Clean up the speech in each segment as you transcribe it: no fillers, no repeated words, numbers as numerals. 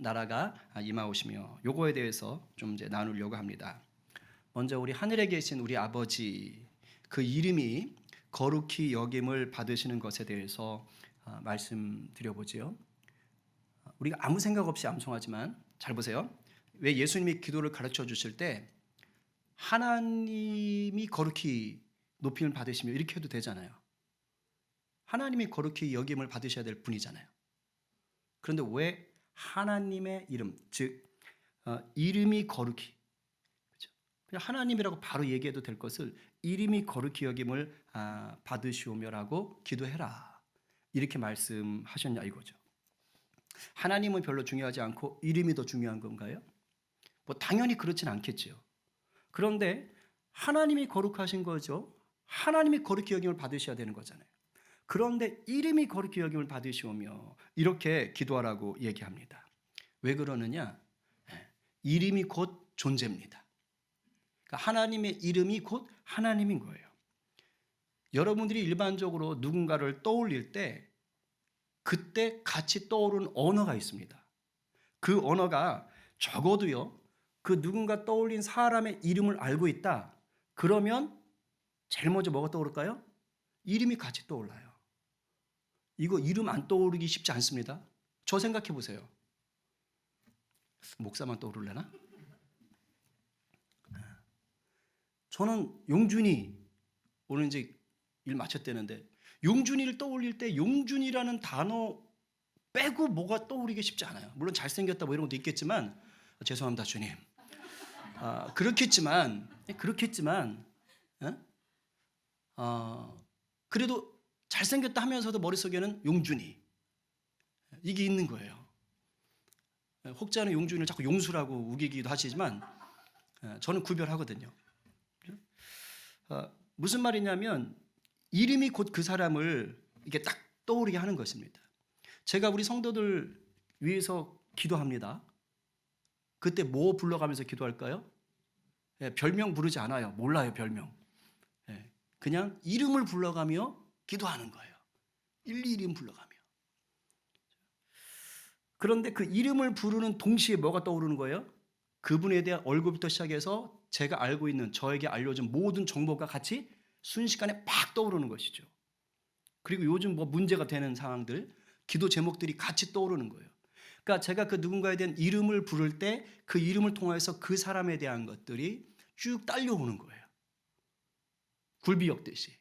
나라가 임하오시며 요거에 대해서 좀 이제 나누려고 합니다. 먼저 우리 하늘에 계신 우리 아버지 그 이름이 거룩히 여김을 받으시는 것에 대해서 말씀드려보지요. 우리가 아무 생각 없이 암송하지만 잘 보세요. 왜 예수님이 기도를 가르쳐 주실 때 하나님이 거룩히 높임을 받으시며 이렇게 해도 되잖아요. 하나님이 거룩히 여김을 받으셔야 될 분이잖아요. 그런데 왜 하나님의 이름, 즉 이름이 거룩히, 그렇죠? 그냥 하나님이라고 바로 얘기해도 될 것을 이름이 거룩히 여김을 받으시오며라고 기도해라 이렇게 말씀하셨냐 이거죠. 하나님은 별로 중요하지 않고 이름이 더 중요한 건가요? 뭐 당연히 그렇진 않겠죠. 그런데 하나님이 거룩하신 거죠. 하나님이 거룩히 여김을 받으셔야 되는 거잖아요. 그런데 이름이 거룩히 여김을 받으시오며 이렇게 기도하라고 얘기합니다. 왜 그러느냐? 이름이 곧 존재입니다. 그러니까 하나님의 이름이 곧 하나님인 거예요. 여러분들이 일반적으로 누군가를 떠올릴 때 그때 같이 떠오르는 언어가 있습니다. 그 언어가 적어도요, 그 누군가 떠올린 사람의 이름을 알고 있다. 그러면 제일 먼저 뭐가 떠오를까요? 이름이 같이 떠올라요. 이거 이름 안 떠오르기 쉽지 않습니다. 저 생각해 보세요. 목사만 떠오르려나? 저는 용준이 오늘 이제 일 마쳤다는데 용준이를 떠올릴 때 용준이라는 단어 빼고 뭐가 떠오르기 쉽지 않아요. 물론 잘생겼다 뭐 이런 것도 있겠지만 죄송합니다 주님. 그렇겠지만 그래도 잘생겼다 하면서도 머릿속에는 용준이 이게 있는 거예요. 혹자는 용준이를 자꾸 용수라고 우기기도 하시지만 저는 구별하거든요. 무슨 말이냐면 이름이 곧 그 사람을 이게 딱 떠오르게 하는 것입니다. 제가 우리 성도들 위해서 기도합니다. 그때 뭐 불러가면서 기도할까요? 별명 부르지 않아요. 몰라요 별명. 그냥 이름을 불러가며 기도하는 거예요. 일일이 이름 불러가며. 그런데 그 이름을 부르는 동시에 뭐가 떠오르는 거예요? 그분에 대한 얼굴부터 시작해서 제가 알고 있는 저에게 알려준 모든 정보가 같이 순식간에 팍 떠오르는 것이죠. 그리고 요즘 뭐 문제가 되는 상황들, 기도 제목들이 같이 떠오르는 거예요. 그러니까 제가 그 누군가에 대한 이름을 부를 때 그 이름을 통해서 그 사람에 대한 것들이 쭉 딸려오는 거예요. 굴비 엮듯이.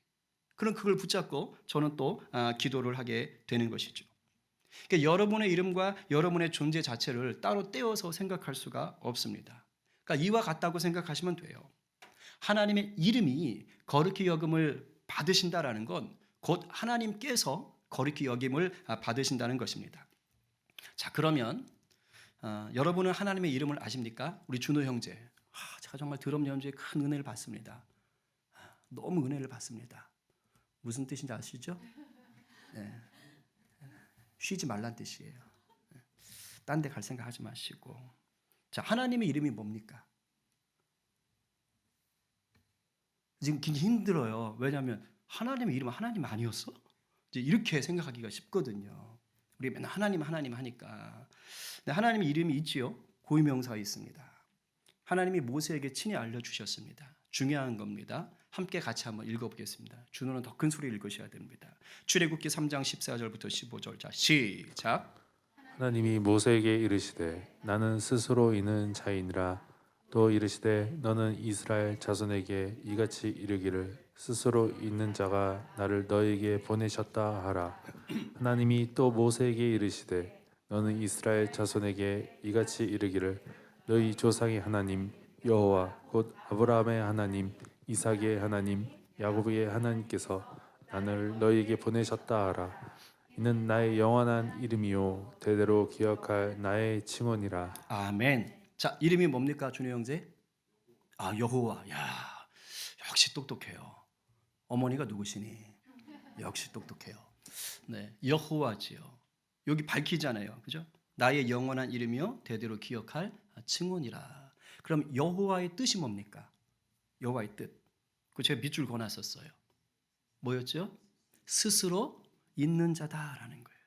그럼 그걸 붙잡고 저는 또 기도를 하게 되는 것이죠. 그러니까 여러분의 이름과 여러분의 존재 자체를 따로 떼어서 생각할 수가 없습니다. 그러니까 이와 같다고 생각하시면 돼요. 하나님의 이름이 거룩히 여김을 받으신다라는 건 곧 하나님께서 거룩히 여김을 받으신다는 것입니다. 자, 그러면 여러분은 하나님의 이름을 아십니까? 우리 준호 형제. 제가 정말 드럼 연주에 큰 은혜를 받습니다. 너무 은혜를 받습니다. 무슨 뜻인지 아시죠? 네. 쉬지 말란 뜻이에요. 딴 데 갈 생각 하지 마시고. 자, 하나님의 이름이 뭡니까? 지금 굉장히 힘들어요. 왜냐하면 하나님의 이름은 하나님 아니었어? 이제 이렇게 생각하기가 쉽거든요. 우리 맨날 하나님 하니까. 근데 하나님의 이름이 있지요. 고유명사가 있습니다. 하나님이 모세에게 친히 알려주셨습니다. 중요한 겁니다. 함께 같이 한번 읽어보겠습니다. 준호는 더 큰 소리 읽으셔야 됩니다. 출애굽기 3장 14절부터 15절. 자, 시작. 하나님이 모세에게 이르시되 나는 스스로 있는 자이니라. 또 이르시되 너는 이스라엘 자손에게 이같이 이르기를 스스로 있는 자가 나를 너에게 보내셨다 하라. 하나님이 또 모세에게 이르시되 너는 이스라엘 자손에게 이같이 이르기를 너희 조상의 하나님 여호와 곧 아브라함의 하나님 이삭의 하나님 야곱의 하나님께서 나를 너희에게 보내셨다 하라. 이는 나의 영원한 이름이요 대대로 기억할 나의 칭언이라. 아멘. 자, 이름이 뭡니까, 준호 형제? 여호와. 야, 역시 똑똑해요. 어머니가 누구시니? 역시 똑똑해요. 네, 여호와지요. 여기 밝히잖아요, 그죠? 나의 영원한 이름이요 대대로 기억할 칭언이라. 그럼 여호와의 뜻이 뭡니까? 여호와의 뜻. 그 제가 밑줄 그어놨었어요. 뭐였죠? 스스로 있는 자다라는 거예요.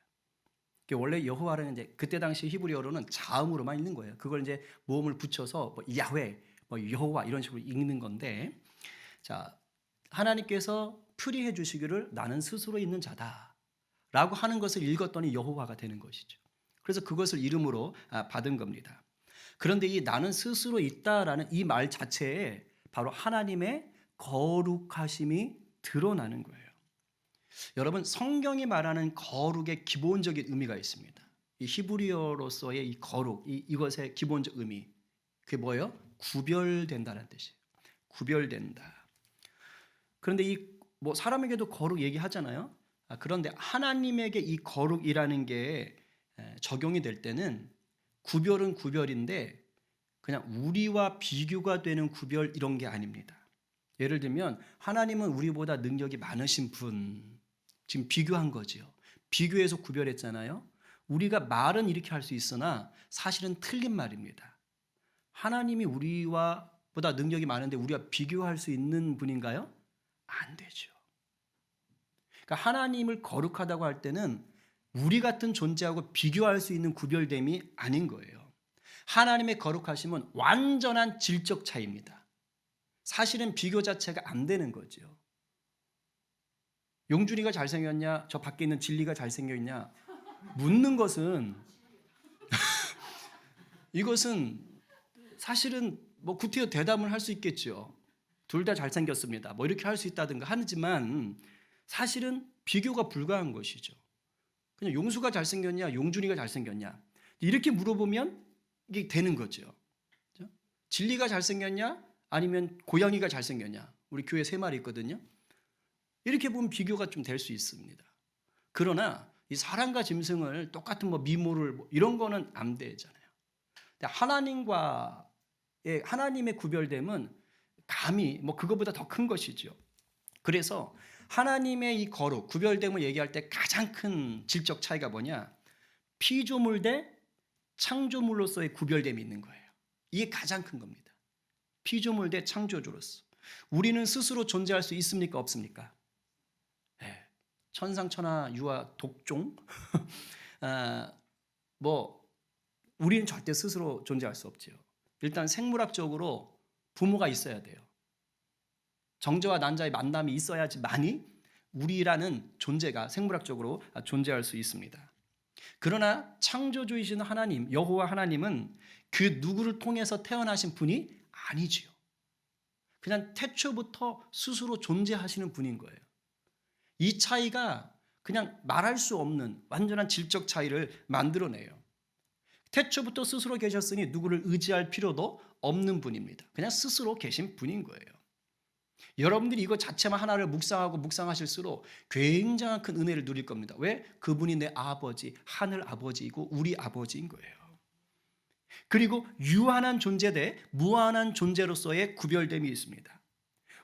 원래 여호와는 이제 그때 당시 히브리어로는 자음으로만 읽는 거예요. 그걸 이제 모음을 붙여서 뭐 야훼, 뭐 여호와 이런 식으로 읽는 건데, 자, 하나님께서 풀이해 주시기를 나는 스스로 있는 자다라고 하는 것을 읽었더니 여호와가 되는 것이죠. 그래서 그것을 이름으로 받은 겁니다. 그런데 이 나는 스스로 있다라는 이 말 자체에 바로 하나님의 거룩하심이 드러나는 거예요. 여러분, 성경이 말하는 거룩의 기본적인 의미가 있습니다. 이 히브리어로서의 이 거룩, 이것의 기본적 의미, 그게 뭐예요? 구별된다는 뜻이에요. 구별된다. 그런데 뭐 사람에게도 거룩 얘기하잖아요. 그런데 하나님에게 이 거룩이라는 게 적용이 될 때는 구별은 구별인데 그냥 우리와 비교가 되는 구별 이런 게 아닙니다. 예를 들면 하나님은 우리보다 능력이 많으신 분, 지금 비교한 거지요. 비교해서 구별했잖아요. 우리가 말은 이렇게 할 수 있으나 사실은 틀린 말입니다. 하나님이 우리와 보다 능력이 많은데 우리가 비교할 수 있는 분인가요? 안 되죠. 그러니까 하나님을 거룩하다고 할 때는 우리 같은 존재하고 비교할 수 있는 구별됨이 아닌 거예요. 하나님의 거룩하심은 완전한 질적 차이입니다. 사실은 비교 자체가 안 되는 거죠. 용준이가 잘생겼냐, 저 밖에 있는 진리가 잘생겼냐 묻는 것은 이것은 사실은 뭐 구태여 대담을 할 수 있겠죠. 둘 다 잘생겼습니다. 뭐 이렇게 할 수 있다든가 하지만 사실은 비교가 불가한 것이죠. 그냥 용수가 잘생겼냐, 용준이가 잘생겼냐 이렇게 물어보면 이게 되는 거죠. 그렇죠? 진리가 잘생겼냐, 아니면 고양이가 잘생겼냐. 우리 교회 3마리 있거든요. 이렇게 보면 비교가 좀 될 수 있습니다. 그러나 이 사람과 짐승을 똑같은 뭐 미모를 이런 거는 안 되잖아요. 하나님의 구별됨은 감히 뭐 그거보다 더 큰 것이죠. 그래서 하나님의 이 거룩, 구별됨을 얘기할 때 가장 큰 질적 차이가 뭐냐? 피조물 대 창조물로서의 구별됨이 있는 거예요. 이게 가장 큰 겁니다. 피조물 대 창조주로서. 우리는 스스로 존재할 수 있습니까? 없습니까? 네. 천상천하 유아 독종 뭐 우리는 절대 스스로 존재할 수 없죠. 일단 생물학적으로 부모가 있어야 돼요. 정자와 난자의 만남이 있어야지만이 우리라는 존재가 생물학적으로 존재할 수 있습니다. 그러나 창조주이신 하나님, 여호와 하나님은 그 누구를 통해서 태어나신 분이 아니지요. 그냥 태초부터 스스로 존재하시는 분인 거예요. 이 차이가 그냥 말할 수 없는 완전한 질적 차이를 만들어내요. 태초부터 스스로 계셨으니 누구를 의지할 필요도 없는 분입니다. 그냥 스스로 계신 분인 거예요. 여러분들이 이거 자체만 하나를 묵상하고 묵상하실수록 굉장한 큰 은혜를 누릴 겁니다. 왜? 그분이 내 아버지, 하늘 아버지이고 우리 아버지인 거예요. 그리고 유한한 존재 대 무한한 존재로서의 구별됨이 있습니다.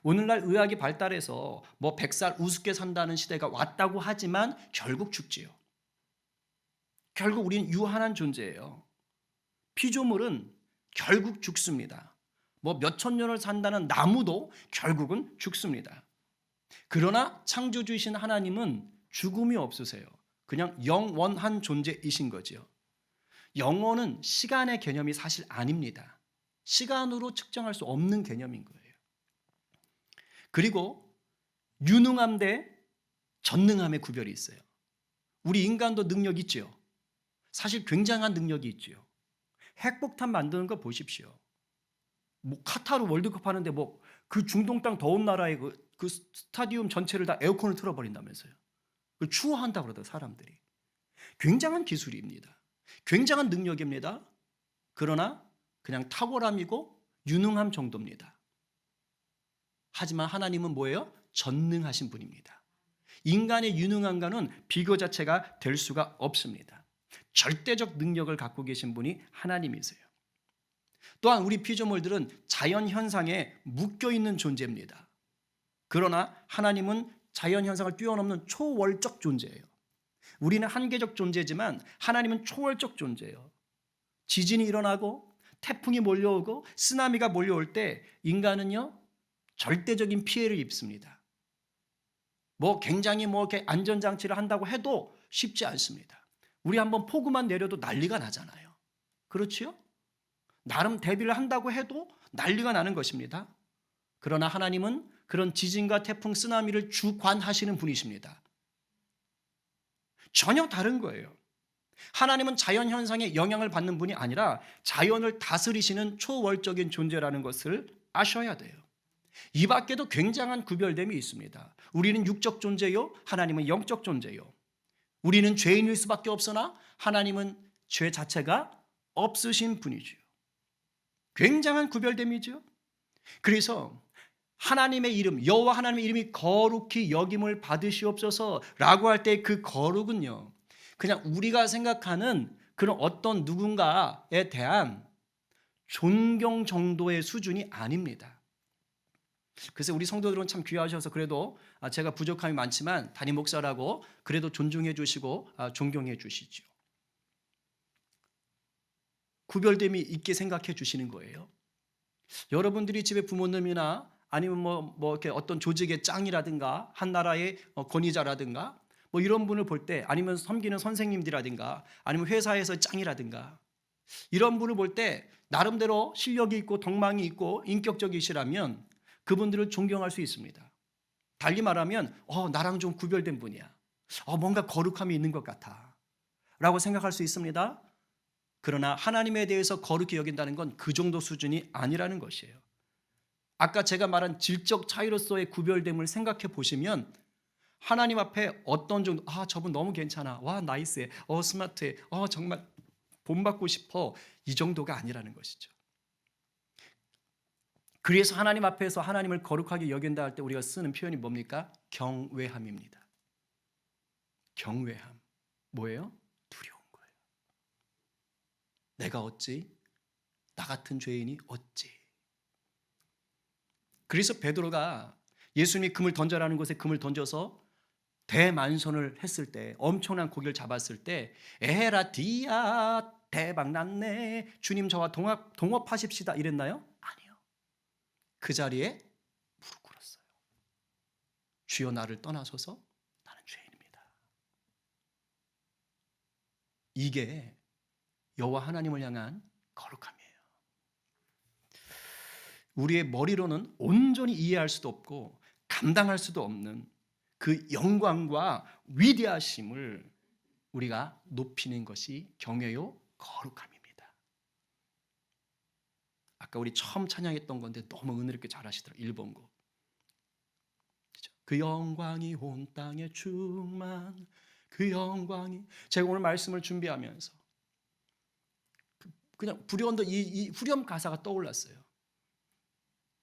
오늘날 의학이 발달해서 뭐 100살 우습게 산다는 시대가 왔다고 하지만 결국 죽지요. 결국 우리는 유한한 존재예요. 피조물은 결국 죽습니다. 뭐 몇천 년을 산다는 나무도 결국은 죽습니다. 그러나 창조주이신 하나님은 죽음이 없으세요. 그냥 영원한 존재이신 거지요. 영원은 시간의 개념이 사실 아닙니다. 시간으로 측정할 수 없는 개념인 거예요. 그리고 유능함 대 전능함의 구별이 있어요. 우리 인간도 능력 있죠. 사실 굉장한 능력이 있죠. 핵폭탄 만드는 거 보십시오. 뭐 카타르 월드컵 하는데 뭐 그 중동 땅 더운 나라의 그 스타디움 전체를 다 에어컨을 틀어버린다면서요. 그걸 추워한다고 그러더라고요, 사람들이. 굉장한 기술입니다. 굉장한 능력입니다. 그러나 그냥 탁월함이고 유능함 정도입니다. 하지만 하나님은 뭐예요? 전능하신 분입니다. 인간의 유능함과는 비교 자체가 될 수가 없습니다. 절대적 능력을 갖고 계신 분이 하나님이세요. 또한 우리 피조물들은 자연 현상에 묶여 있는 존재입니다. 그러나 하나님은 자연 현상을 뛰어넘는 초월적 존재예요. 우리는 한계적 존재지만 하나님은 초월적 존재예요. 지진이 일어나고 태풍이 몰려오고 쓰나미가 몰려올 때 인간은요 절대적인 피해를 입습니다. 뭐 굉장히 뭐 이렇게 안전장치를 한다고 해도 쉽지 않습니다. 우리 한번 폭우만 내려도 난리가 나잖아요. 그렇지요? 나름 대비를 한다고 해도 난리가 나는 것입니다. 그러나 하나님은 그런 지진과 태풍, 쓰나미를 주관하시는 분이십니다. 전혀 다른 거예요. 하나님은 자연 현상에 영향을 받는 분이 아니라 자연을 다스리시는 초월적인 존재라는 것을 아셔야 돼요. 이 밖에도 굉장한 구별됨이 있습니다. 우리는 육적 존재요, 하나님은 영적 존재요. 우리는 죄인일 수밖에 없으나 하나님은 죄 자체가 없으신 분이죠. 굉장한 구별됨이죠. 그래서 하나님의 이름, 여호와 하나님의 이름이 거룩히 여김을 받으시옵소서라고 할 때 그 거룩은요, 그냥 우리가 생각하는 그런 어떤 누군가에 대한 존경 정도의 수준이 아닙니다. 그래서 우리 성도들은 참 귀하셔서 그래도 제가 부족함이 많지만 담임 목사라고 그래도 존중해 주시고 존경해 주시죠. 구별됨이 있게 생각해 주시는 거예요. 여러분들이 집에 부모님이나 아니면 뭐 이렇게 어떤 조직의 짱이라든가 한 나라의 권위자라든가 뭐 이런 분을 볼 때, 아니면 섬기는 선생님들이라든가 아니면 회사에서 짱이라든가 이런 분을 볼 때 나름대로 실력이 있고 덕망이 있고 인격적이시라면 그분들을 존경할 수 있습니다. 달리 말하면 나랑 좀 구별된 분이야. 뭔가 거룩함이 있는 것 같아 라고 생각할 수 있습니다. 그러나 하나님에 대해서 거룩히 여긴다는 건 그 정도 수준이 아니라는 것이에요. 아까 제가 말한 질적 차이로서의 구별됨을 생각해 보시면 하나님 앞에 어떤 정도, 저분 너무 괜찮아, 와 나이스해, 스마트해, 정말 본받고 싶어, 이 정도가 아니라는 것이죠. 그래서 하나님 앞에서 하나님을 거룩하게 여긴다 할 때 우리가 쓰는 표현이 뭡니까? 경외함입니다. 경외함. 뭐예요? 두려운 거예요. 내가 어찌? 나 같은 죄인이 어찌? 그래서 베드로가 예수님이 금을 던져라는 곳에 금을 던져서 대만선을 했을 때, 엄청난 고기를 잡았을 때 에헤라디아 대박 났네, 주님 저와 동업하십시다 이랬나요? 아니요. 그 자리에 무릎 꿇었어요. 주여 나를 떠나소서, 나는 죄인입니다. 이게 여호와 하나님을 향한 거룩함이에요. 우리의 머리로는 온전히 이해할 수도 없고 감당할 수도 없는 그 영광과 위대하심을 우리가 높이는 것이 경외요 거룩함입니다. 아까 우리 처음 찬양했던 건데 너무 은혜롭게 잘하시더라고요. 1번 곡. 그 영광이 온 땅에 충만, 그 영광이. 제가 오늘 말씀을 준비하면서 그냥 불현듯 이 후렴 가사가 떠올랐어요.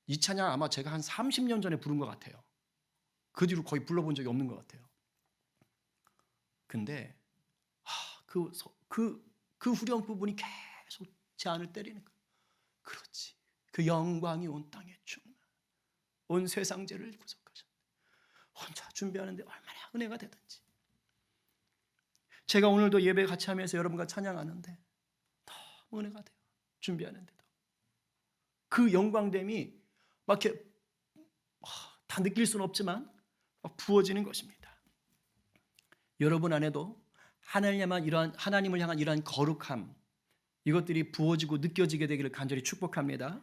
이 찬양 아마 제가 한 30년 전에 부른 것 같아요. 그 뒤로 거의 불러본 적이 없는 것 같아요. 근데 그 후렴 부분이 계속 제 안을 때리니까, 그렇지, 그 영광이 온 땅에 충만, 온 세상 죄를 구속하셨네. 혼자 준비하는데 얼마나 은혜가 되든지. 제가 오늘도 예배 같이 하면서 여러분과 찬양하는데 너무 은혜가 돼요. 준비하는데도 그 영광됨이 막 이렇게 다 느낄 수는 없지만 부어지는 것입니다. 여러분 안에도 하나님을 향한 이러한 거룩함, 이것들이 부어지고 느껴지게 되기를 간절히 축복합니다.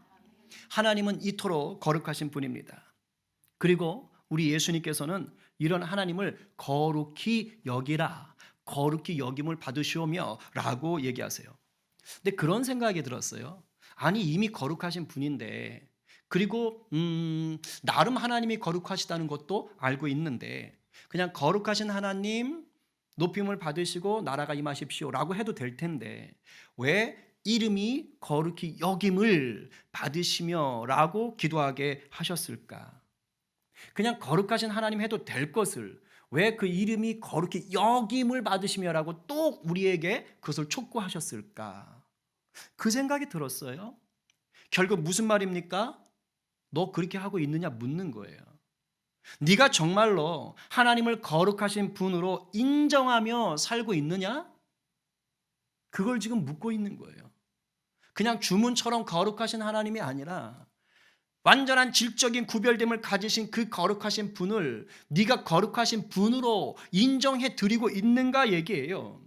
하나님은 이토록 거룩하신 분입니다. 그리고 우리 예수님께서는 이런 하나님을 거룩히 여기라, 거룩히 여김을 받으시오며 라고 얘기하세요. 근데 그런 생각이 들었어요. 아니 이미 거룩하신 분인데, 그리고 나름 하나님이 거룩하시다는 것도 알고 있는데 그냥 거룩하신 하나님 높임을 받으시고 나라가 임하십시오 라고 해도 될 텐데 왜 이름이 거룩히 여김을 받으시며 라고 기도하게 하셨을까? 그냥 거룩하신 하나님 해도 될 것을 왜 그 이름이 거룩히 여김을 받으시며 라고 또 우리에게 그것을 촉구하셨을까? 그 생각이 들었어요. 결국 무슨 말입니까? 너 그렇게 하고 있느냐 묻는 거예요. 네가 정말로 하나님을 거룩하신 분으로 인정하며 살고 있느냐? 그걸 지금 묻고 있는 거예요. 그냥 주문처럼 거룩하신 하나님이 아니라 완전한 질적인 구별됨을 가지신 그 거룩하신 분을 네가 거룩하신 분으로 인정해 드리고 있는가 얘기예요.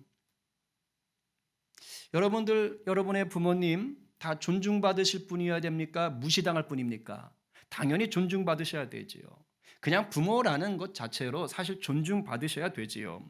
여러분들, 여러분의 부모님 다 존중받으실 분이어야 됩니까? 무시당할 분입니까? 당연히 존중받으셔야 되지요. 그냥 부모라는 것 자체로 사실 존중받으셔야 되지요.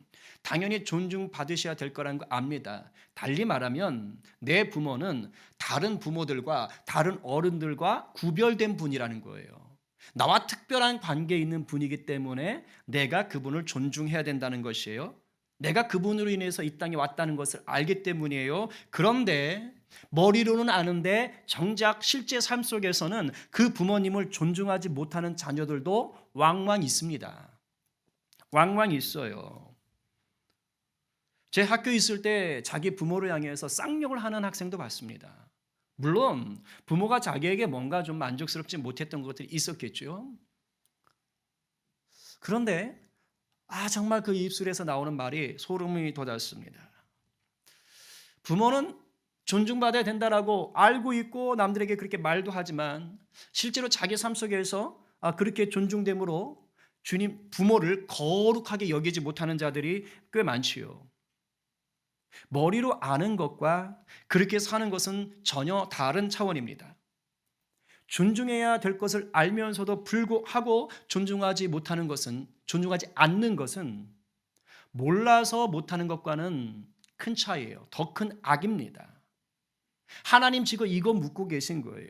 당연히 존중받으셔야 될 거라는 거 압니다. 달리 말하면 내 부모는 다른 부모들과 다른 어른들과 구별된 분이라는 거예요. 나와 특별한 관계에 있는 분이기 때문에 내가 그분을 존중해야 된다는 것이에요. 내가 그분으로 인해서 이 땅에 왔다는 것을 알기 때문이에요. 그런데 머리로는 아는데 정작 실제 삶 속에서는 그 부모님을 존중하지 못하는 자녀들도 왕왕 있습니다. 왕왕 있어요. 제 학교에 있을 때 자기 부모를 향해서 쌍욕을 하는 학생도 봤습니다. 물론 부모가 자기에게 뭔가 좀 만족스럽지 못했던 것들이 있었겠죠. 그런데 정말 그 입술에서 나오는 말이 소름이 돋았습니다. 부모는 존중받아야 된다라고 알고 있고 남들에게 그렇게 말도 하지만 실제로 자기 삶 속에서 그렇게 존중됨으로 주님 부모를 거룩하게 여기지 못하는 자들이 꽤 많지요. 머리로 아는 것과 그렇게 사는 것은 전혀 다른 차원입니다. 존중해야 될 것을 알면서도 불구하고 존중하지 않는 것은 몰라서 못하는 것과는 큰 차이예요. 더 큰 악입니다. 하나님 지금 이거 묻고 계신 거예요.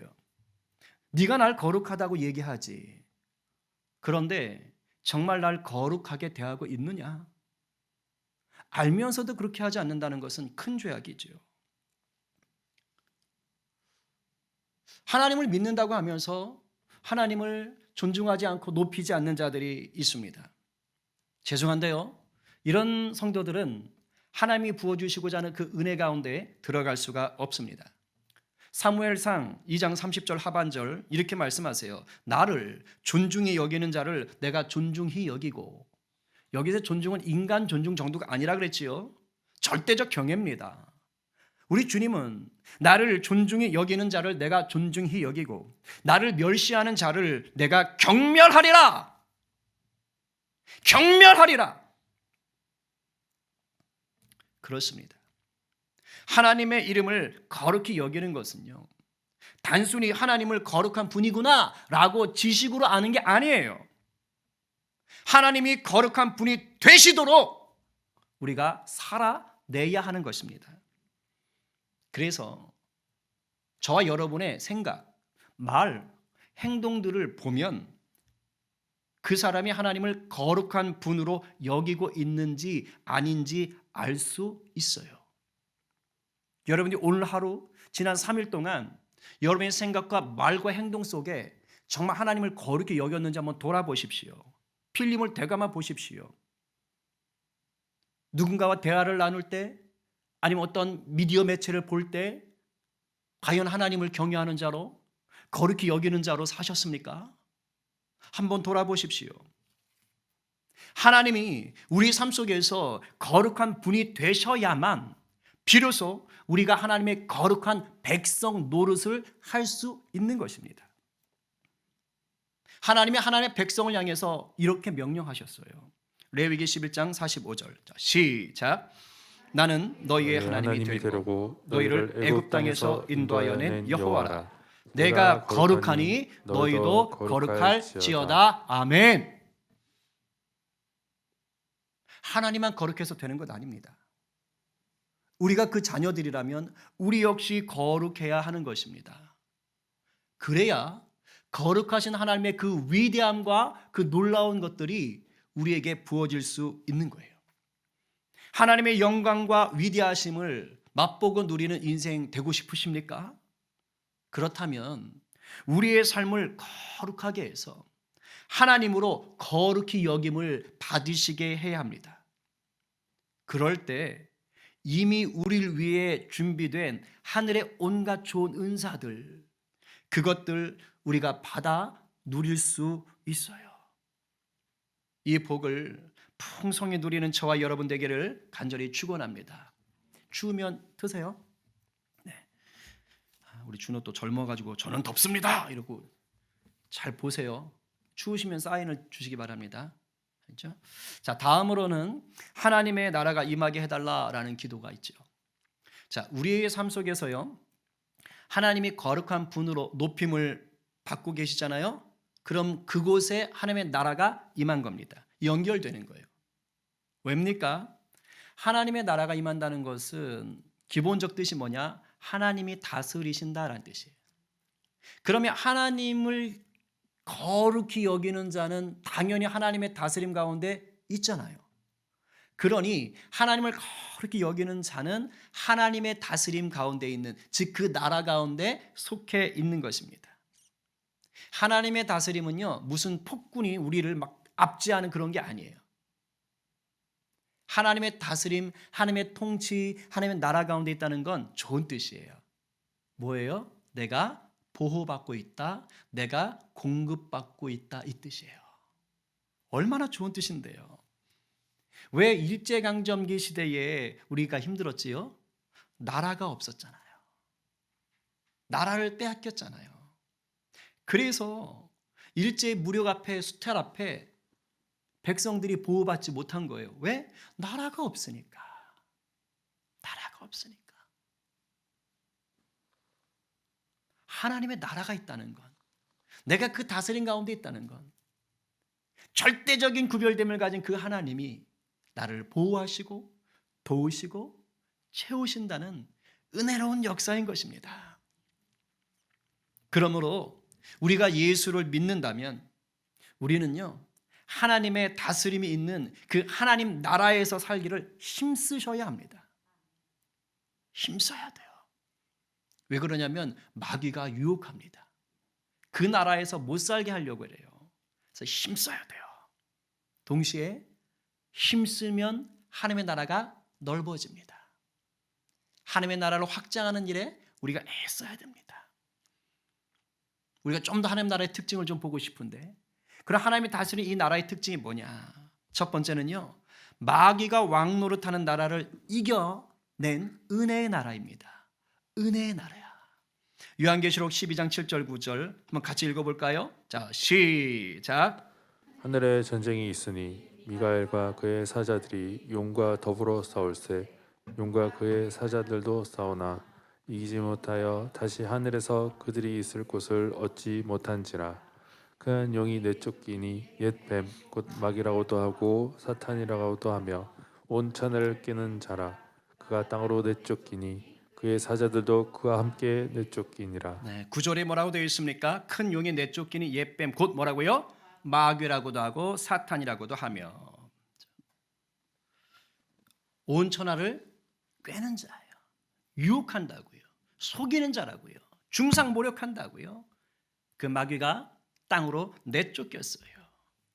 네가 날 거룩하다고 얘기하지. 그런데 정말 날 거룩하게 대하고 있느냐? 알면서도 그렇게 하지 않는다는 것은 큰 죄악이죠. 하나님을 믿는다고 하면서 하나님을 존중하지 않고 높이지 않는 자들이 있습니다. 죄송한데요. 이런 성도들은 하나님이 부어주시고자 하는 그 은혜 가운데 들어갈 수가 없습니다. 사무엘상 2장 30절 하반절 이렇게 말씀하세요. 나를 존중히 여기는 자를 내가 존중히 여기고, 여기서 존중은 인간 존중 정도가 아니라 그랬지요. 절대적 경애입니다. 우리 주님은 나를 존중히 여기는 자를 내가 존중히 여기고 나를 멸시하는 자를 내가 경멸하리라. 경멸하리라. 그렇습니다. 하나님의 이름을 거룩히 여기는 것은요, 단순히 하나님을 거룩한 분이구나 라고 지식으로 아는 게 아니에요. 하나님이 거룩한 분이 되시도록 우리가 살아내야 하는 것입니다. 그래서 저와 여러분의 생각, 말, 행동들을 보면 그 사람이 하나님을 거룩한 분으로 여기고 있는지 아닌지 알 수 있어요. 여러분이 오늘 하루, 지난 3일 동안 여러분의 생각과 말과 행동 속에 정말 하나님을 거룩히 여겼는지 한번 돌아보십시오. 필름을 되감아 보십시오. 누군가와 대화를 나눌 때, 아니면 어떤 미디어 매체를 볼 때 과연 하나님을 경외하는 자로, 거룩히 여기는 자로 사셨습니까? 한번 돌아보십시오. 하나님이 우리 삶 속에서 거룩한 분이 되셔야만 비로소 우리가 하나님의 거룩한 백성 노릇을 할 수 있는 것입니다. 하나님이 하나님의 백성을 향해서 이렇게 명령하셨어요. 레위기 11장 45절. 시작. 나는 너희의 하나님이 되고 너희를 애굽 땅에서 인도하여 낸 여호와라. 내가 거룩하니 너희도 거룩할지어다. 아멘. 하나님만 거룩해서 되는 것 아닙니다. 우리가 그 자녀들이라면 우리 역시 거룩해야 하는 것입니다. 그래야 거룩하신 하나님의 그 위대함과 그 놀라운 것들이 우리에게 부어질 수 있는 거예요. 하나님의 영광과 위대하심을 맛보고 누리는 인생 되고 싶으십니까? 그렇다면 우리의 삶을 거룩하게 해서 하나님으로 거룩히 여김을 받으시게 해야 합니다. 그럴 때 이미 우리를 위해 준비된 하늘의 온갖 좋은 은사들, 그것들 우리가 받아 누릴 수 있어요. 이 복을 풍성히 누리는 저와 여러분 되기를 간절히 축원합니다. 추우면 드세요. 네. 우리 준호 또 젊어가지고 저는 덥습니다 이러고 잘 보세요. 추우시면 사인을 주시기 바랍니다. 그렇죠? 자, 다음으로는 하나님의 나라가 임하게 해달라라는 기도가 있죠. 자, 우리의 삶 속에서요, 하나님이 거룩한 분으로 높임을 받고 계시잖아요. 그럼 그곳에 하나님의 나라가 임한 겁니다. 연결되는 거예요. 왜입니까? 하나님의 나라가 임한다는 것은 기본적 뜻이 뭐냐? 하나님이 다스리신다라는 뜻이에요. 그러면 하나님을 거룩히 여기는 자는 당연히 하나님의 다스림 가운데 있잖아요. 그러니 하나님을 거룩히 여기는 자는 하나님의 다스림 가운데 있는, 즉 그 나라 가운데 속해 있는 것입니다. 하나님의 다스림은요, 무슨 폭군이 우리를 막 압제하는 그런 게 아니에요. 하나님의 다스림, 하나님의 통치, 하나님의 나라 가운데 있다는 건 좋은 뜻이에요. 뭐예요? 내가 보호받고 있다, 내가 공급받고 있다, 이 뜻이에요. 얼마나 좋은 뜻인데요. 왜 일제강점기 시대에 우리가 힘들었지요? 나라가 없었잖아요. 나라를 빼앗겼잖아요. 그래서 일제 무력 앞에, 수탈 앞에 백성들이 보호받지 못한 거예요. 왜? 나라가 없으니까. 나라가 없으니까. 하나님의 나라가 있다는 건, 내가 그 다스림 가운데 있다는 건, 절대적인 구별됨을 가진 그 하나님이 나를 보호하시고 도우시고 채우신다는 은혜로운 역사인 것입니다. 그러므로 우리가 예수를 믿는다면 우리는요, 하나님의 다스림이 있는 그 하나님 나라에서 살기를 힘쓰셔야 합니다. 힘써야 돼요. 왜 그러냐면 마귀가 유혹합니다. 그 나라에서 못 살게 하려고 그래요. 그래서 힘써야 돼요. 동시에 힘쓰면 하나님의 나라가 넓어집니다. 하나님의 나라를 확장하는 일에 우리가 애써야 됩니다. 우리가 좀 더 하나님 나라의 특징을 좀 보고 싶은데, 그럼 하나님이 다스리는 이 나라의 특징이 뭐냐? 첫 번째는요, 마귀가 왕 노릇하는 나라를 이겨낸 은혜의 나라입니다. 은혜의 나라야. 요한계시록 12장 7절 9절 한번 같이 읽어볼까요? 자, 시작. 하늘에 전쟁이 있으니 미가엘과 그의 사자들이 용과 더불어 싸울세. 용과 그의 사자들도 싸우나 이기지 못하여 다시 하늘에서 그들이 있을 곳을 얻지 못한지라. 그는 용이 내쫓기니 옛 뱀 곧 마귀라고도 하고 사탄이라고도 하며 온 천하를 깨는 자라. 그가 땅으로 내쫓기니 그의 사자들도 그와 함께 내쫓기니라. 네, 9절에 뭐라고 되어 있습니까? 큰 용이 내쫓기니 옛뱀 곧 뭐라고요? 마귀라고도 하고 사탄이라고도 하며 온 천하를 꿰는 자예요. 유혹한다고요. 속이는 자라고요. 중상모략한다고요. 그 마귀가 땅으로 내쫓겼어요.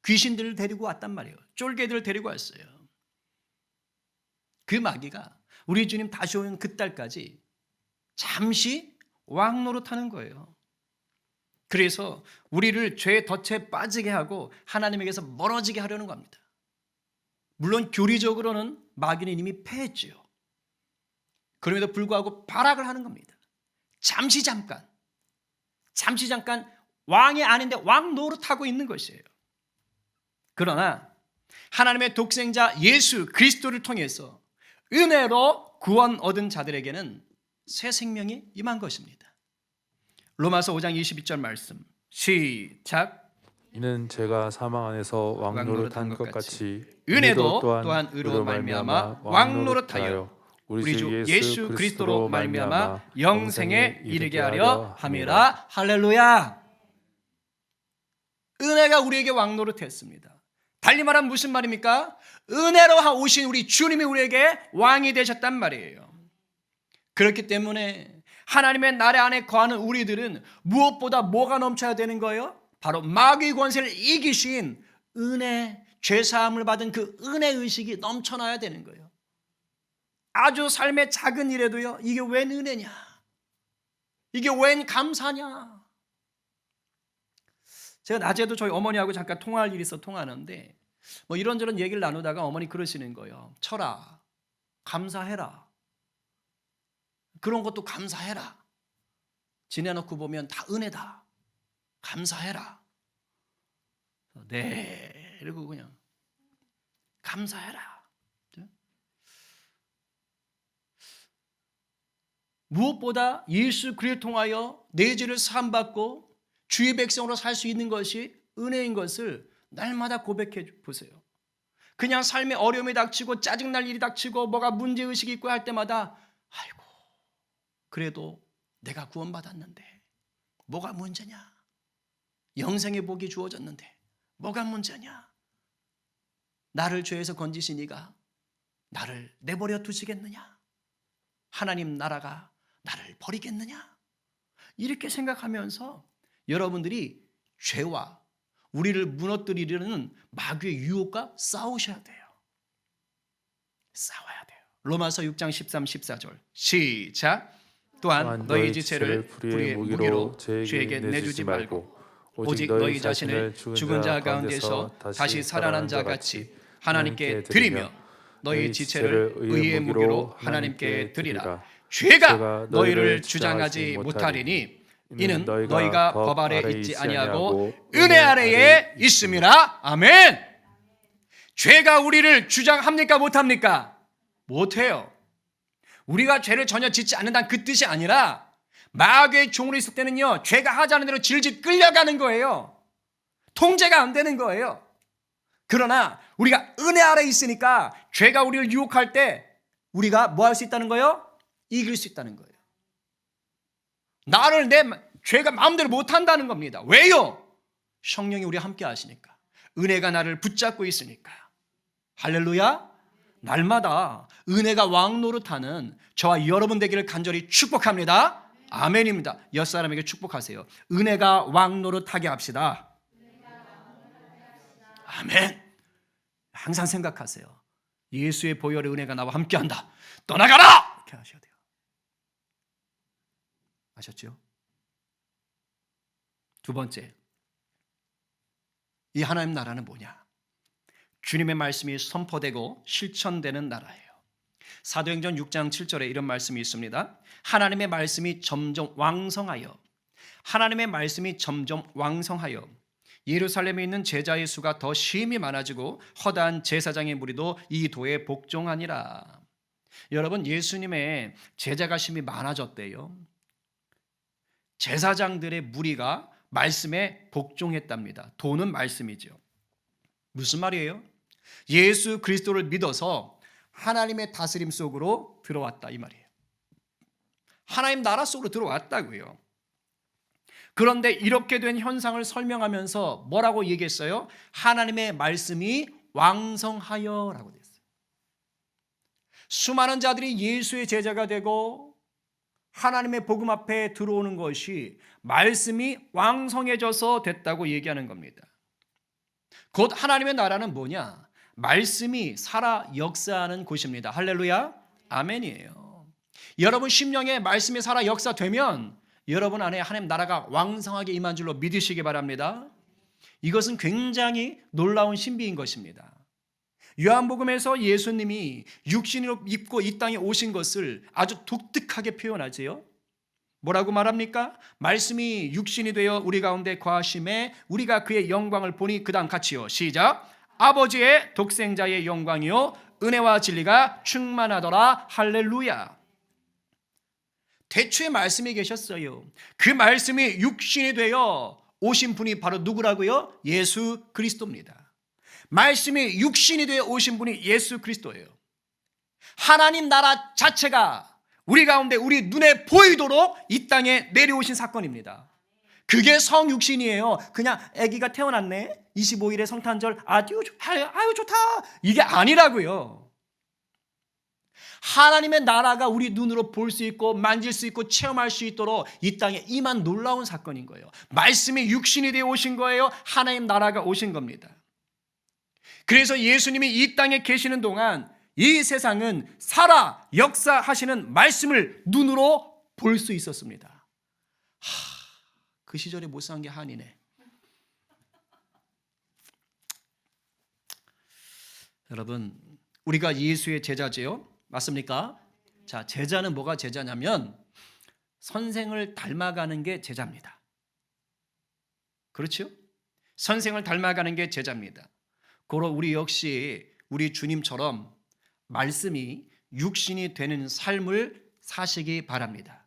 귀신들을 데리고 왔단 말이에요. 쫄개들을 데리고 왔어요. 그 마귀가 우리 주님 다시 오는 그날까지 잠시 왕 노릇하는 거예요. 그래서 우리를 죄의 덫에 빠지게 하고 하나님에게서 멀어지게 하려는 겁니다. 물론 교리적으로는 마귀는 이미 패했지요. 그럼에도 불구하고 발악을 하는 겁니다. 잠시 잠깐 왕이 아닌데 왕 노릇하고 있는 것이에요. 그러나 하나님의 독생자 예수 그리스도를 통해서 은혜로 구원 얻은 자들에게는 새 생명이 임한 것입니다. 로마서 5장 22절 말씀 시작. 이는 제가 사망 안에서 왕 노릇한 것 같이 은혜도 또한 의로 말미암아 왕 노릇하여 우리 주 예수 그리스도로 말미암아 영생에 이르게 하려 함이라. 할렐루야. 은혜가 우리에게 왕 노릇했습니다. 달리 말하면 무슨 말입니까? 은혜로 오신 우리 주님이 우리에게 왕이 되셨단 말이에요. 그렇기 때문에 하나님의 나라 안에 거하는 우리들은 무엇보다 뭐가 넘쳐야 되는 거예요? 바로 마귀의 권세를 이기신 은혜, 죄사함을 받은 그 은혜의식이 넘쳐나야 되는 거예요. 아주 삶의 작은 일에도요, 이게 웬 은혜냐? 이게 웬 감사냐? 제가 낮에도 저희 어머니하고 잠깐 통화할 일이 있어 통화하는데 뭐 이런저런 얘기를 나누다가 어머니 그러시는 거예요. 철아, 감사해라. 그런 것도 감사해라. 지내놓고 보면 다 은혜다. 감사해라. 네, 이러고 그냥 감사해라. 무엇보다 예수 그리스도를 통하여 내 죄를 사함받고 주의 백성으로 살 수 있는 것이 은혜인 것을 날마다 고백해 보세요. 그냥 삶에 어려움이 닥치고 짜증날 일이 닥치고 뭐가 문제의식이 있고 할 때마다 아이고 그래도 내가 구원받았는데 뭐가 문제냐? 영생의 복이 주어졌는데 뭐가 문제냐? 나를 죄에서 건지신 이가 나를 내버려 두시겠느냐? 하나님 나라가 나를 버리겠느냐? 이렇게 생각하면서 여러분들이 죄와 우리를 무너뜨리려는 마귀의 유혹과 싸우셔야 돼요. 싸워야 돼요. 로마서 6장 13, 14절 시작. 또한 너희 지체를 불의의 무기로 죄에게 내주지 말고 오직 너희 자신을 죽은 자 가운데서 다시 살아난 자 같이 하나님께 드리며 너희 지체를 의의 무기로 하나님께 드리라. 죄가 너희를 주장하지 못하리니 이는 너희가 법 아래 있지 아니하고 은혜 아래에 있음이라. 아멘. 죄가 우리를 주장합니까 못합니까? 못해요. 우리가 죄를 전혀 짓지 않는다는 그 뜻이 아니라 마귀의 종으로 있을 때는요, 죄가 하자는 대로 질질 끌려가는 거예요. 통제가 안 되는 거예요. 그러나 우리가 은혜 아래에 있으니까 죄가 우리를 유혹할 때 우리가 뭐 할 수 있다는 거예요? 이길 수 있다는 거예요. 나를 내 죄가 마음대로 못한다는 겁니다. 왜요? 성령이 우리와 함께 하시니까. 은혜가 나를 붙잡고 있으니까. 할렐루야. 날마다 은혜가 왕노릇하는 저와 여러분 되기를 간절히 축복합니다. 아멘입니다. 옆사람에게 축복하세요. 은혜가 왕노릇하게 합시다. 아멘. 항상 생각하세요. 예수의 보혈의 은혜가 나와 함께한다. 떠나가라! 이렇게 하셔야 돼요. 아셨죠? 두 번째, 이 하나님 나라는 뭐냐? 주님의 말씀이 선포되고 실천되는 나라예요. 사도행전 6장 7절에 이런 말씀이 있습니다. 하나님의 말씀이 점점 왕성하여 예루살렘에 있는 제자의 수가 더 심히 많아지고 허다한 제사장의 무리도 이 도에 복종하니라. 여러분, 예수님의 제자가 심히 많아졌대요. 제사장들의 무리가 말씀에 복종했답니다. 도는 말씀이죠. 무슨 말이에요? 예수 그리스도를 믿어서 하나님의 다스림 속으로 들어왔다 이 말이에요. 하나님 나라 속으로 들어왔다고요. 그런데 이렇게 된 현상을 설명하면서 뭐라고 얘기했어요? 하나님의 말씀이 왕성하여라고 됐어요. 수많은 자들이 예수의 제자가 되고 하나님의 복음 앞에 들어오는 것이 말씀이 왕성해져서 됐다고 얘기하는 겁니다. 곧 하나님의 나라는 뭐냐? 말씀이 살아 역사하는 곳입니다. 할렐루야. 아멘이에요. 여러분 심령에 말씀이 살아 역사되면 여러분 안에 하나님 나라가 왕성하게 임한 줄로 믿으시기 바랍니다. 이것은 굉장히 놀라운 신비인 것입니다. 요한복음에서 예수님이 육신으로 입고 이 땅에 오신 것을 아주 독특하게 표현하지요. 뭐라고 말합니까? 말씀이 육신이 되어 우리 가운데 거하심에 우리가 그의 영광을 보니 그 다음 같이요. 시작. 아버지의 독생자의 영광이요 은혜와 진리가 충만하더라. 할렐루야. 대초에 말씀이 계셨어요. 그 말씀이 육신이 되어 오신 분이 바로 누구라고요? 예수 그리스도입니다. 말씀이 육신이 되어 오신 분이 예수 그리스도예요. 하나님 나라 자체가 우리 가운데 우리 눈에 보이도록 이 땅에 내려오신 사건입니다. 그게 성육신이에요. 그냥 아기가 태어났네. 25일에 성탄절 아유 좋다. 이게 아니라고요. 하나님의 나라가 우리 눈으로 볼 수 있고 만질 수 있고 체험할 수 있도록 이 땅에 임한 놀라운 사건인 거예요. 말씀이 육신이 되어 오신 거예요. 하나님 나라가 오신 겁니다. 그래서 예수님이 이 땅에 계시는 동안 이 세상은 살아 역사하시는 말씀을 눈으로 볼 수 있었습니다. 그 시절에 못 산 게 한이네. 여러분, 우리가 예수의 제자지요? 맞습니까? 자, 제자는 뭐가 제자냐면 선생을 닮아가는 게 제자입니다. 그렇죠? 선생을 닮아가는 게 제자입니다. 고로 우리 역시 우리 주님처럼 말씀이 육신이 되는 삶을 사시기 바랍니다.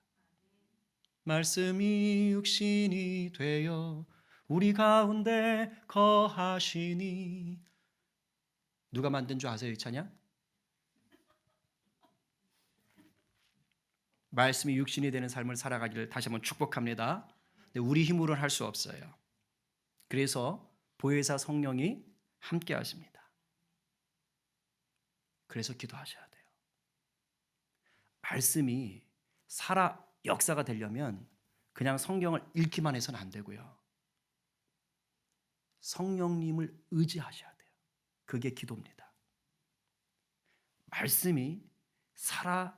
말씀이 육신이 되어 우리 가운데 거하시니. 누가 만든 줄 아세요, 이 찬양? 말씀이 육신이 되는 삶을 살아가기를 다시 한번 축복합니다. 근데 우리 힘으로는 할 수 없어요. 그래서 보혜사 성령이 함께 하십니다. 그래서 기도하셔야 돼요. 말씀이 살아 역사가 되려면 그냥 성경을 읽기만 해서는 안 되고요. 성령님을 의지하셔야 돼요. 그게 기도입니다. 말씀이 살아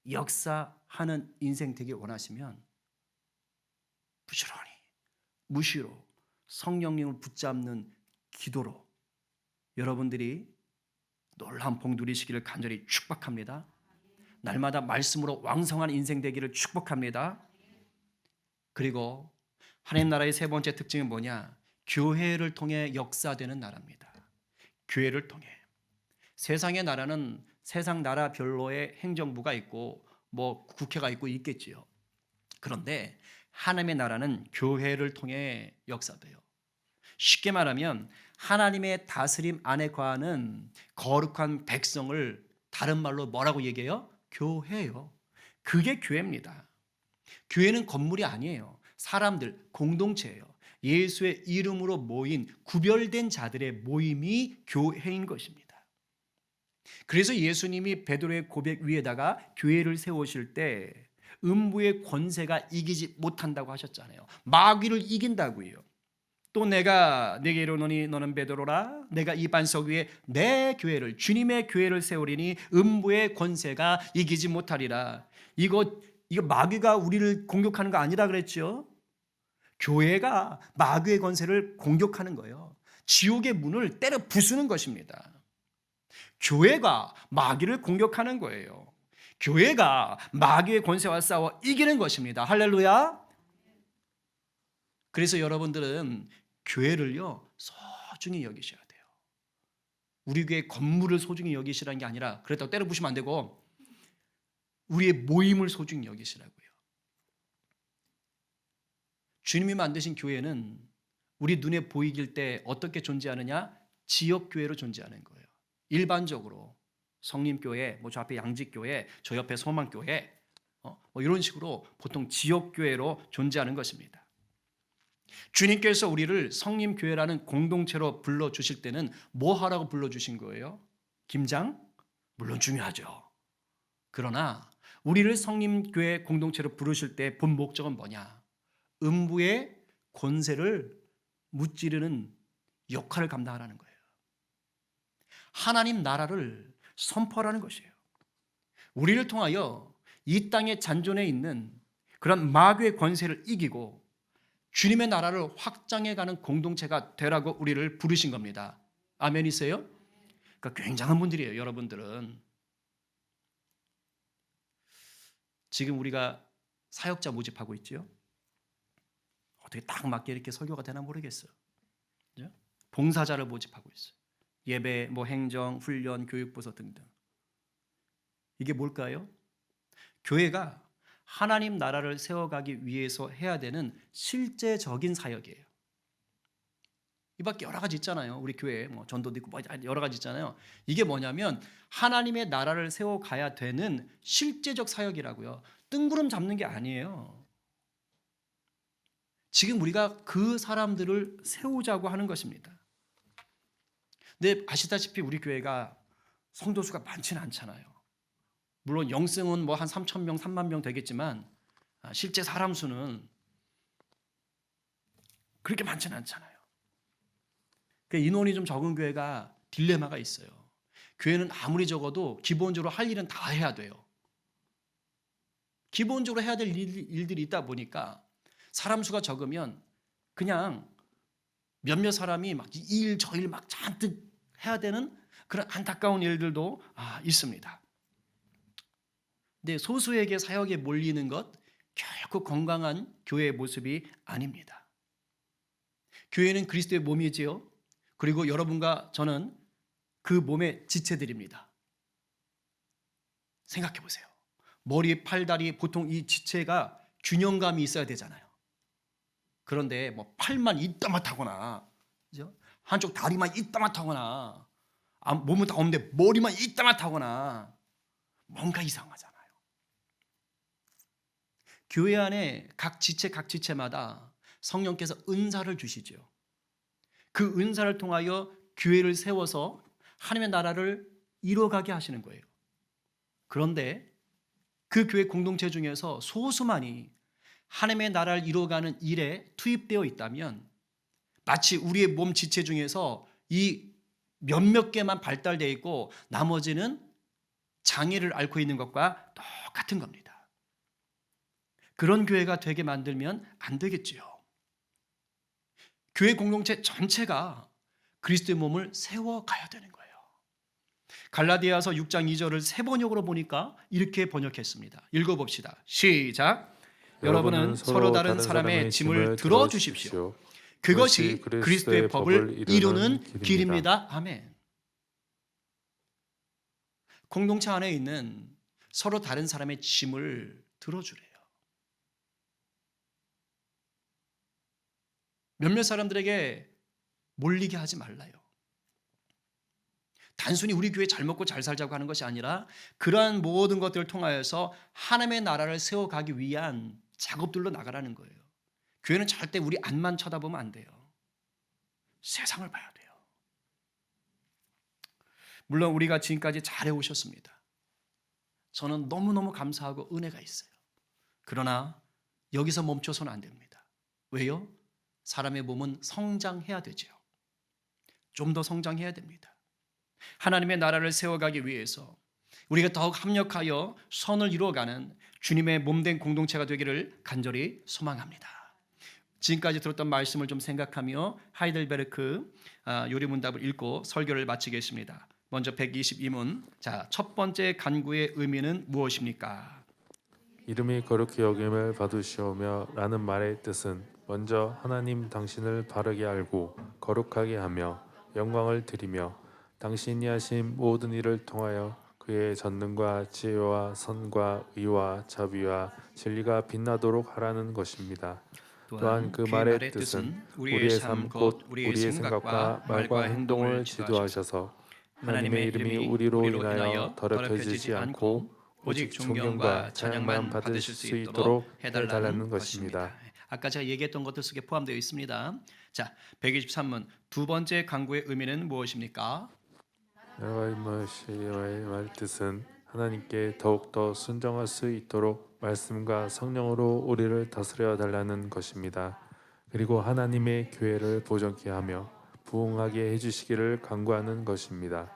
역사하는 인생 되길 원하시면 부지런히 무시로 성령님을 붙잡는 기도로 여러분들이 놀라운 복 누리시기를 간절히 축복합니다. 날마다 말씀으로 왕성한 인생 되기를 축복합니다. 그리고 하나님 나라의 세 번째 특징은 뭐냐? 교회를 통해 역사되는 나라입니다. 교회를 통해. 세상의 나라는 세상 나라별로의 행정부가 있고 뭐 국회가 있고 있겠지요. 그런데 하나님의 나라는 교회를 통해 역사돼요. 쉽게 말하면 하나님의 다스림 안에 거하는 거룩한 백성을 다른 말로 뭐라고 얘기해요? 교회요. 그게 교회입니다. 교회는 건물이 아니에요. 사람들, 공동체예요. 예수의 이름으로 모인 구별된 자들의 모임이 교회인 것입니다. 그래서 예수님이 베드로의 고백 위에다가 교회를 세우실 때 음부의 권세가 이기지 못한다고 하셨잖아요. 마귀를 이긴다고요. 또 내가 내게 이르노니 너는 베드로라, 내가 이 반석 위에 내 교회를, 주님의 교회를 세우리니 음부의 권세가 이기지 못하리라. 이거 마귀가 우리를 공격하는 거 아니라 그랬죠. 교회가 마귀의 권세를 공격하는 거예요. 지옥의 문을 때려 부수는 것입니다. 교회가 마귀를 공격하는 거예요. 교회가 마귀의 권세와 싸워 이기는 것입니다. 할렐루야. 그래서 여러분들은 교회를요 소중히 여기셔야 돼요. 우리 교회 건물을 소중히 여기시라는 게 아니라 그렇다고 때려 부시면 안 되고 우리의 모임을 소중히 여기시라고요. 주님이 만드신 교회는 우리 눈에 보이길 때 어떻게 존재하느냐? 지역교회로 존재하는 거예요. 일반적으로 성림교회, 뭐 저 앞에 양직교회, 저 옆에 소망교회, 뭐 이런 식으로 보통 지역교회로 존재하는 것입니다. 주님께서 우리를 성림교회라는 공동체로 불러주실 때는 뭐 하라고 불러주신 거예요? 김장? 물론 중요하죠. 그러나 우리를 성림교회 공동체로 부르실 때 본 목적은 뭐냐? 음부의 권세를 무찌르는 역할을 감당하라는 거예요. 하나님 나라를 선포하라는 것이에요. 우리를 통하여 이 땅에 잔존해 있는 그런 마귀의 권세를 이기고 주님의 나라를 확장해가는 공동체가 되라고 우리를 부르신 겁니다. 아멘이세요? 그러니까 굉장한 분들이에요. 여러분들은 지금 우리가 사역자 모집하고 있지요. 어떻게 딱 맞게 이렇게 설교가 되나 모르겠어요. 봉사자를 모집하고 있어요. 예배, 뭐 행정, 훈련, 교육부서 등등. 이게 뭘까요? 교회가 하나님 나라를 세워가기 위해서 해야 되는 실제적인 사역이에요. 이 밖에 여러 가지 있잖아요. 우리 교회 뭐 전도도 있고 뭐 여러 가지 있잖아요. 이게 뭐냐면 하나님의 나라를 세워가야 되는 실제적 사역이라고요. 뜬구름 잡는 게 아니에요. 지금 우리가 그 사람들을 세우자고 하는 것입니다. 근데 아시다시피 우리 교회가 성도 수가 많지는 않잖아요. 물론 영성은 뭐 한 3,000명, 3만 명 되겠지만 실제 사람 수는 그렇게 많지는 않잖아요. 인원이 좀 적은 교회가 딜레마가 있어요. 교회는 아무리 적어도 기본적으로 할 일은 다 해야 돼요. 기본적으로 해야 될 일들이 있다 보니까 사람 수가 적으면 그냥 몇몇 사람이 막 이 일 저 일 막 잔뜩 해야 되는 그런 안타까운 일들도 있습니다. 근데 소수에게 사역에 몰리는 것 결코 건강한 교회의 모습이 아닙니다. 교회는 그리스도의 몸이지요. 그리고 여러분과 저는 그 몸의 지체들입니다. 생각해 보세요. 머리, 팔, 다리 보통 이 지체가 균형감이 있어야 되잖아요. 그런데 뭐 팔만 이따만하거나, 그죠? 한쪽 다리만 이따만하거나, 몸은 다 없는데 머리만 이따만하거나, 뭔가 이상하잖아요. 교회 안에 각 지체마다 성령께서 은사를 주시죠. 그 은사를 통하여 교회를 세워서 하나님의 나라를 이루어가게 하시는 거예요. 그런데 그 교회 공동체 중에서 소수만이 하나님의 나라를 이루어가는 일에 투입되어 있다면, 마치 우리의 몸 지체 중에서 이 몇몇 개만 발달되어 있고 나머지는 장애를 앓고 있는 것과 똑같은 겁니다. 그런 교회가 되게 만들면 안 되겠지요. 교회 공동체 전체가 그리스도의 몸을 세워가야 되는 거예요. 갈라디아서 6장 2절을 세 번역으로 보니까 이렇게 번역했습니다. 읽어봅시다. 시작. 여러분은 서로 다른 사람의 짐을 들어주십시오. 그것이 그리스도의 법을 이루는 길입니다. 아멘. 공동체 안에 있는 서로 다른 사람의 짐을 들어주래요. 몇몇 사람들에게 몰리게 하지 말라요. 단순히 우리 교회 잘 먹고 잘 살자고 하는 것이 아니라 그러한 모든 것들을 통하여서 하나님의 나라를 세워가기 위한 작업들로 나가라는 거예요. 교회는 절대 우리 안만 쳐다보면 안 돼요. 세상을 봐야 돼요. 물론 우리가 지금까지 잘해오셨습니다. 저는 너무너무 감사하고 은혜가 있어요. 그러나 여기서 멈춰서는 안 됩니다. 왜요? 사람의 몸은 성장해야 되죠. 좀 더 성장해야 됩니다. 하나님의 나라를 세워가기 위해서 우리가 더욱 합력하여 선을 이루어가는 주님의 몸된 공동체가 되기를 간절히 소망합니다. 지금까지 들었던 말씀을 좀 생각하며 하이델베르크 요리문답을 읽고 설교를 마치겠습니다. 먼저 122문. 자, 첫 번째 간구의 의미는 무엇입니까? 이름이 거룩히 여김을 받으시오며 라는 말의 뜻은 먼저 하나님 당신을 바르게 알고 거룩하게 하며 영광을 드리며 당신이 하신 모든 일을 통하여 그의 전능과 지혜와 선과 의와 자비와 진리가 빛나도록 하라는 것입니다. 또한 그 말의 뜻은 우리의 삶 곧 우리의 생각과 말과 행동을 지도하셔서 하나님의 이름이 우리로 인하여 더럽혀지지 않고 오직 존경과 찬양만 받으실 수 있도록 해달라는 것입니다. 아까 제가 얘기했던 것들 속에 포함되어 있습니다. 자, 123문. 두 번째 간구의 의미는 무엇입니까? 여호와의 말 뜻은 하나님께 더욱더 순종할 수 있도록 말씀과 성령으로 우리를 다스려 달라는 것입니다. 그리고 하나님의 교회를 보존케 하며 부흥하게 해주시기를 간구하는 것입니다.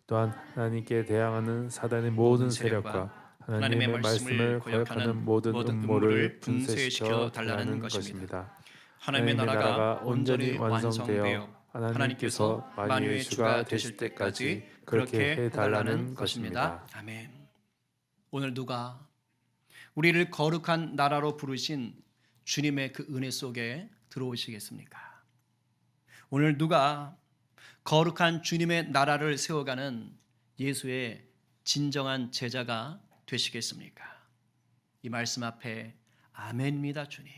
또한 하나님께 대항하는 사단의 모든 세력과 하나님의 말씀을 거역하는 모든 음모를 분쇄시켜 달라는 것입니다. 하나님의 나라가 온전히 완성되어 하나님께서 만유의 주가 되실 때까지 그렇게 해달라는 것입니다. 아멘. 오늘 누가 우리를 거룩한 나라로 부르신 주님의 그 은혜 속에 들어오시겠습니까? 오늘 누가 거룩한 주님의 나라를 세워가는 예수의 진정한 제자가 되시겠습니까? 이 말씀 앞에 아멘입니다 주님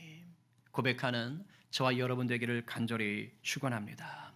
고백하는 저와 여러분 되기를 간절히 축원합니다.